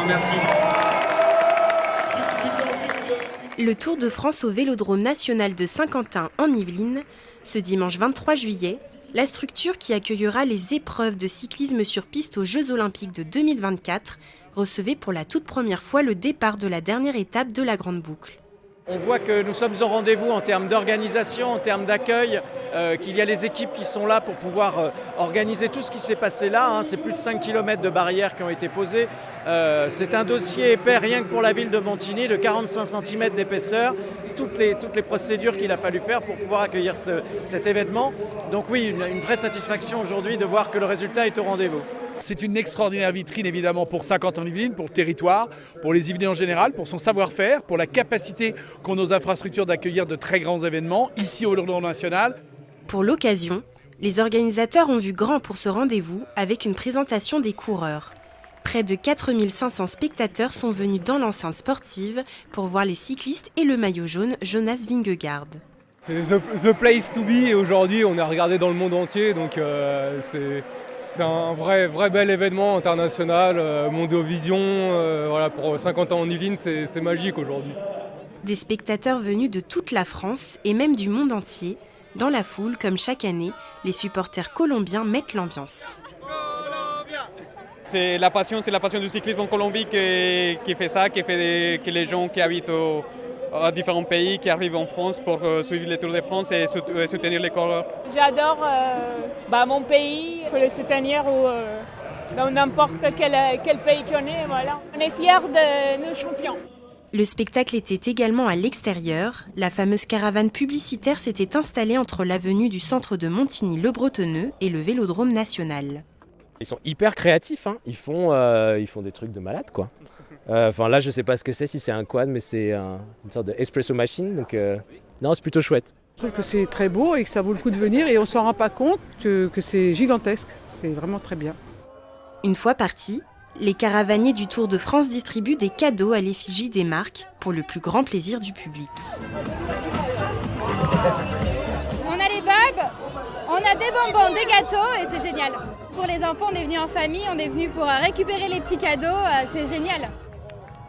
remercie. Le Tour de France au Vélodrome national de Saint-Quentin en Yvelines, ce dimanche 23 juillet, la structure qui accueillera les épreuves de cyclisme sur piste aux Jeux Olympiques de 2024 recevait pour la toute première fois le départ de la dernière étape de la Grande Boucle. On voit que nous sommes au rendez-vous en termes d'organisation, en termes d'accueil, qu'il y a les équipes qui sont là pour pouvoir organiser tout ce qui s'est passé là. C'est plus de 5 km de barrières qui ont été posées. C'est un dossier épais rien que pour la ville de Montigny de 45 cm d'épaisseur. Toutes les procédures qu'il a fallu faire pour pouvoir accueillir cet événement. Donc oui, une vraie satisfaction aujourd'hui de voir que le résultat est au rendez-vous. C'est une extraordinaire vitrine évidemment pour Saint-Quentin-en-Yvelines, pour le territoire, pour les Yvelines en général, pour son savoir-faire, pour la capacité qu'ont nos infrastructures d'accueillir de très grands événements, ici au Vélodrome national. Pour l'occasion, les organisateurs ont vu grand pour ce rendez-vous avec une présentation des coureurs. Près de 4500 spectateurs sont venus dans l'enceinte sportive pour voir les cyclistes et le maillot jaune Jonas Vingegaard. C'est the place to be et aujourd'hui on a regardé dans le monde entier donc c'est un vrai bel événement international, Mondovision, voilà, pour 50 ans en Yvelines, c'est magique aujourd'hui. Des spectateurs venus de toute la France et même du monde entier. Dans la foule, comme chaque année, les supporters colombiens mettent l'ambiance. C'est la passion du cyclisme en Colombie qui fait ça, qui fait que les gens qui habitent à différents pays, qui arrivent en France pour suivre les Tours de France et soutenir les coureurs. J'adore mon pays, il faut le soutenir dans n'importe quel pays qu'on est. Voilà. On est fiers de nos champions. Le spectacle était également à l'extérieur. La fameuse caravane publicitaire s'était installée entre l'avenue du centre de Montigny-le-Bretonneux et le Vélodrome national. Ils sont hyper créatifs, hein. Ils font des trucs de malade, quoi. Là, je sais pas ce que c'est, si c'est un quad, mais c'est une sorte de espresso machine, donc non, c'est plutôt chouette. Je trouve que c'est très beau et que ça vaut le coup de venir et on s'en rend pas compte que c'est gigantesque, c'est vraiment très bien. Une fois partis, les caravaniers du Tour de France distribuent des cadeaux à l'effigie des marques pour le plus grand plaisir du public. On a les bulbes, on a des bonbons, des gâteaux et c'est génial. Pour les enfants, on est venu en famille, on est venu pour récupérer les petits cadeaux, c'est génial.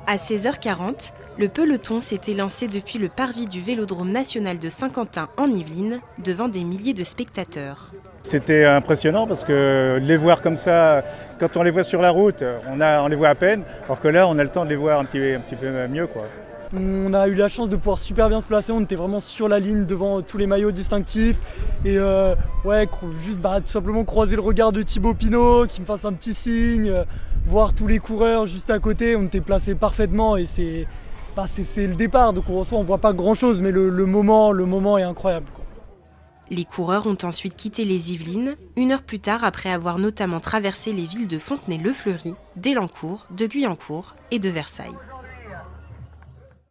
À 16h40, le peloton s'était lancé depuis le parvis du Vélodrome national de Saint-Quentin en Yvelines, devant des milliers de spectateurs. C'était impressionnant parce que les voir comme ça, quand on les voit sur la route, on les voit à peine, alors que là on a le temps de les voir un petit peu mieux, quoi. On a eu la chance de pouvoir super bien se placer, on était vraiment sur la ligne devant tous les maillots distinctifs et juste tout simplement croiser le regard de Thibaut Pinot qui me fasse un petit signe, voir tous les coureurs juste à côté, on était placés parfaitement et c'est le départ, donc on voit pas grand chose mais le moment est incroyable, quoi. Les coureurs ont ensuite quitté les Yvelines, 1 heure plus tard après avoir notamment traversé les villes de Fontenay-le-Fleury, d'Élancourt, de Guyancourt et de Versailles.